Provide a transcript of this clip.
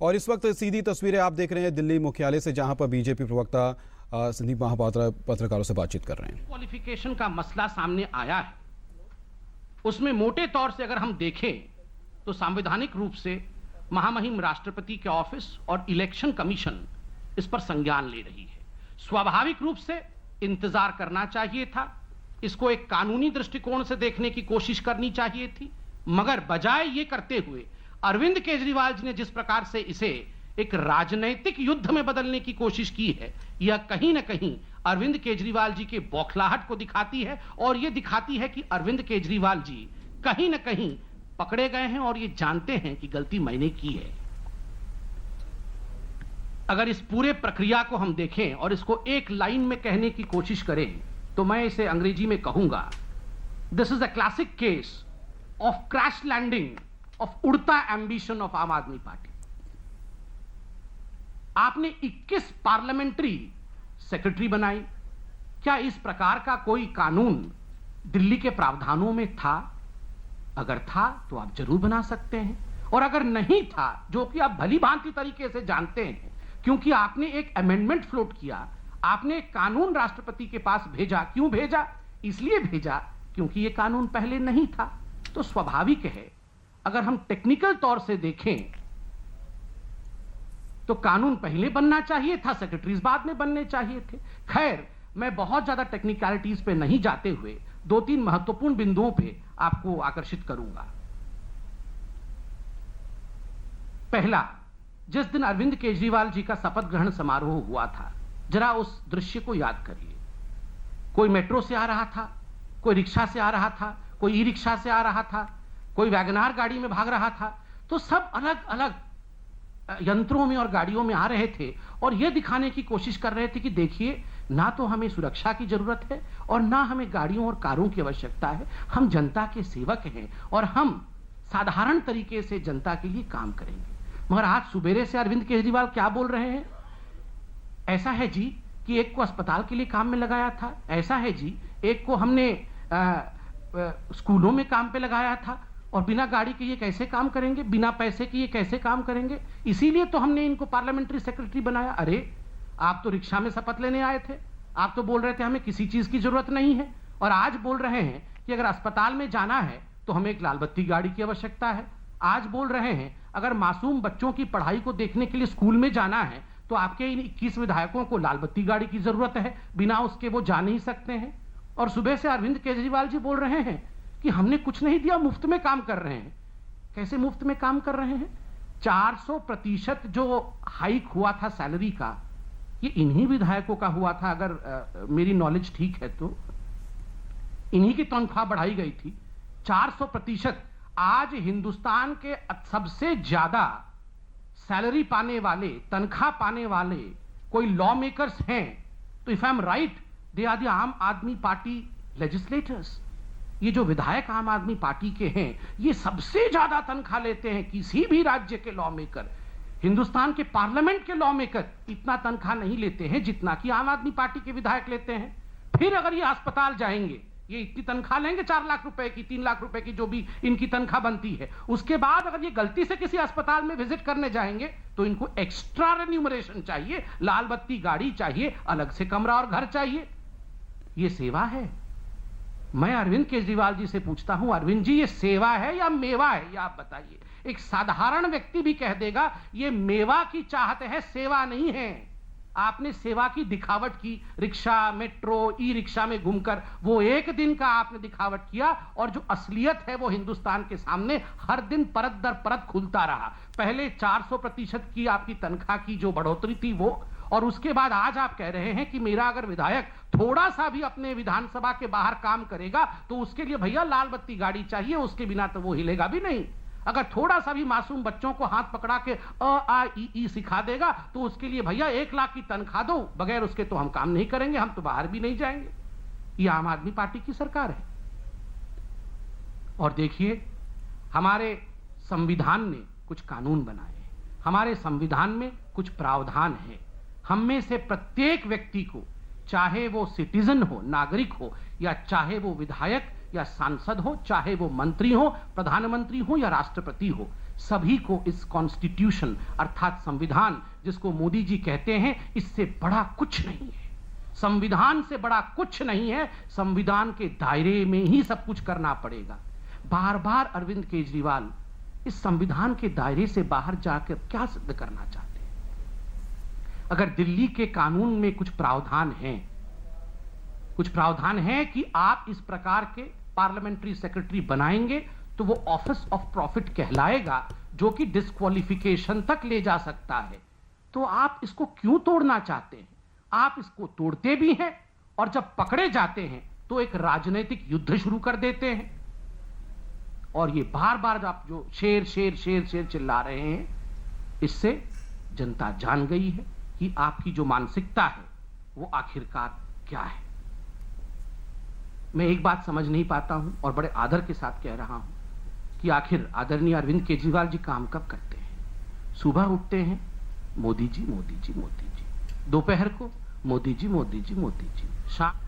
और इस वक्त सीधी तस्वीरें आप देख रहे हैं दिल्ली मुख्यालय से, जहां पर बीजेपी प्रवक्ता संदीप महापात्रा पत्रकारों से बातचीत कर रहे हैं। क्वालिफिकेशन का मसला सामने आया है, उसमें मोटे तौर से अगर हम देखें तो संवैधानिक रूप से महामहिम राष्ट्रपति के ऑफिस और इलेक्शन कमीशन इस पर संज्ञान ले रही है। स्वाभाविक रूप से इंतजार करना चाहिए था, इसको एक कानूनी दृष्टिकोण से देखने की कोशिश करनी चाहिए थी, मगर बजाय ये करते हुए अरविंद केजरीवाल जी ने जिस प्रकार से इसे एक राजनैतिक युद्ध में बदलने की कोशिश की है, यह कहीं ना कहीं अरविंद केजरीवाल जी के बौखलाहट को दिखाती है और यह दिखाती है कि अरविंद केजरीवाल जी कहीं ना कहीं पकड़े गए हैं और ये जानते हैं कि गलती मैंने की है। अगर इस पूरे प्रक्रिया को हम देखें और इसको एक लाइन में कहने की कोशिश करें तो मैं इसे अंग्रेजी में कहूंगा, this is a classic case of crash landing of उड़ता ambition of Aam Aadmi party. आपने 21 पार्लियामेंट्री सेक्रेटरी बनाई, क्या इस प्रकार का कोई कानून दिल्ली के प्रावधानों में था? अगर था तो आप जरूर बना सकते हैं, और अगर नहीं था, जो कि आप भली भांति तरीके से जानते हैं, क्योंकि आपने एक अमेंडमेंट फ्लोट किया, आपने एक कानून राष्ट्रपति के पास भेजा। क्यों भेजा? इसलिए भेजा क्योंकि यह कानून पहले नहीं था। तो स्वाभाविक है, अगर हम टेक्निकल तौर से देखें तो कानून पहले बनना चाहिए था, सेक्रेटरीज बाद में बनने चाहिए थे। खैर, मैं बहुत ज्यादा टेक्निकलिटीज पे नहीं जाते हुए 2-3 महत्वपूर्ण बिंदुओं पे आपको आकर्षित करूंगा। पहला, जिस दिन अरविंद केजरीवाल जी का शपथ ग्रहण समारोह हुआ था, जरा उस दृश्य को याद करिए। कोई मेट्रो से आ रहा था, कोई रिक्शा से आ रहा था, कोई ई रिक्शा से आ रहा था, कोई वैगनार गाड़ी में भाग रहा था। तो सब अलग अलग यंत्रों में और गाड़ियों में आ रहे थे और यह दिखाने की कोशिश कर रहे थे कि देखिए, ना तो हमें सुरक्षा की जरूरत है और ना हमें गाड़ियों और कारों की आवश्यकता है। हम जनता के सेवक हैं और हम साधारण तरीके से जनता के लिए काम करेंगे। मगर आज सुबेरे से अरविंद केजरीवाल क्या बोल रहे हैं? ऐसा है जी कि एक को अस्पताल के लिए काम में लगाया था, ऐसा है जी एक को हमने स्कूलों में काम पे लगाया था, और बिना गाड़ी के ये कैसे काम करेंगे, बिना पैसे के ये कैसे काम करेंगे, इसीलिए तो हमने इनको पार्लियामेंट्री सेक्रेटरी बनाया। अरे, आप तो रिक्शा में शपथ लेने आए थे, आप तो बोल रहे थे हमें किसी चीज की जरूरत नहीं है, और आज बोल रहे हैं कि अगर अस्पताल में जाना है तो हमें एक लाल बत्ती गाड़ी की आवश्यकता है। आज बोल रहे हैं अगर मासूम बच्चों की पढ़ाई को देखने के लिए स्कूल में जाना है तो आपके इन 21 विधायकों को लाल बत्ती गाड़ी की जरूरत है, बिना उसके वो जा नहीं सकते हैं। और सुबह से अरविंद केजरीवाल जी बोल रहे हैं कि हमने कुछ नहीं दिया, मुफ्त में काम कर रहे हैं। कैसे मुफ्त में काम कर रहे हैं? 400% जो हाइक हुआ था सैलरी का, ये इन्हीं विधायकों का हुआ था, अगर मेरी नॉलेज ठीक है तो इन्हीं की तनख्वाह बढ़ाई गई थी 400%। आज हिंदुस्तान के सबसे ज्यादा सैलरी पाने वाले, तनख्वाह पाने वाले कोई लॉ मेकर्स हैं तो if I am right, they are the Aam Aadmi party legislators. ये जो विधायक आम आदमी पार्टी के हैं, ये सबसे ज्यादा तनख्वाह लेते हैं किसी भी राज्य के लॉ मेकर। हिंदुस्तान के पार्लियामेंट के लॉ मेकर इतना तनख्वाह नहीं लेते हैं जितना कि आम आदमी पार्टी के विधायक लेते हैं। फिर अगर ये अस्पताल जाएंगे, ये इतनी तनख्वाह लेंगे, 4 लाख रुपए की, 3 लाख रुपए की, जो भी इनकी तनख्वाह बनती है। उसके बाद अगर ये गलती से किसी अस्पताल में विजिट करने जाएंगे तो इनको एक्स्ट्रा रेन्यूमरेशन चाहिए, लाल बत्ती गाड़ी चाहिए, अलग से कमरा और घर चाहिए। ये सेवा है? मैं अरविंद केजरीवाल जी से पूछता हूं, अरविंद जी, ये सेवा है या मेवा है, ये आप बताइए। एक साधारण व्यक्ति भी कह देगा ये मेवा की चाहत है, सेवा नहीं है। आपने सेवा की दिखावट की, रिक्शा, मेट्रो, ई रिक्शा में घूमकर, वो एक दिन का आपने दिखावट किया, और जो असलियत है वो हिंदुस्तान के सामने हर दिन परत दर परत खुलता रहा। पहले 400% की आपकी तनख्वाह की जो बढ़ोतरी थी वो, और उसके बाद आज आप कह रहे हैं कि मेरा अगर विधायक थोड़ा सा भी अपने विधानसभा के बाहर काम करेगा तो उसके लिए भैया लाल बत्ती गाड़ी चाहिए, उसके बिना तो वो हिलेगा भी नहीं। अगर थोड़ा सा भी मासूम बच्चों को हाथ पकड़ा के अ आ ई सिखा देगा तो उसके लिए भैया 1 लाख की तनख्वाह दो, बगैर उसके तो हम काम नहीं करेंगे, हम तो बाहर भी नहीं जाएंगे। ये आम आदमी पार्टी की सरकार है। और देखिए, हमारे संविधान ने कुछ कानून बनाए हैं, हमारे संविधान में कुछ प्रावधान है। हम में से प्रत्येक व्यक्ति को, चाहे वो सिटीजन हो, नागरिक हो, या चाहे वो विधायक या सांसद हो, चाहे वो मंत्री हो, प्रधानमंत्री हो या राष्ट्रपति हो, सभी को इस कॉन्स्टिट्यूशन अर्थात संविधान जिसको मोदी जी कहते हैं, इससे बड़ा कुछ नहीं है। संविधान से बड़ा कुछ नहीं है। संविधान के दायरे में ही सब कुछ करना पड़ेगा। बार बार अरविंद केजरीवाल इस संविधान के दायरे से बाहर जाकर क्या सिद्ध करना चाहते हैं? अगर दिल्ली के कानून में कुछ प्रावधान है कि आप इस प्रकार के पार्लियामेंट्री सेक्रेटरी बनाएंगे तो वो ऑफिस ऑफ प्रॉफिट कहलाएगा, जो कि डिस्क्वालिफिकेशन तक ले जा सकता है। तो आप इसको क्यों तोड़ना चाहते हैं? आप इसको तोड़ते भी हैं और जब पकड़े जाते हैं तो एक राजनीतिक युद्ध शुरू कर देते हैं। और ये बार बार आप जो शेर शेर शेर शेर चिल्ला रहे हैं, इससे जनता जान गई है कि आपकी जो मानसिकता है वो आखिरकार क्या है। मैं एक बात समझ नहीं पाता हूं और बड़े आदर के साथ कह रहा हूं कि आखिर आदरणीय अरविंद केजरीवाल जी काम कब करते हैं? सुबह उठते हैं मोदी जी मोदी जी मोदी जी, दोपहर को मोदी जी मोदी जी मोदी जी, शाम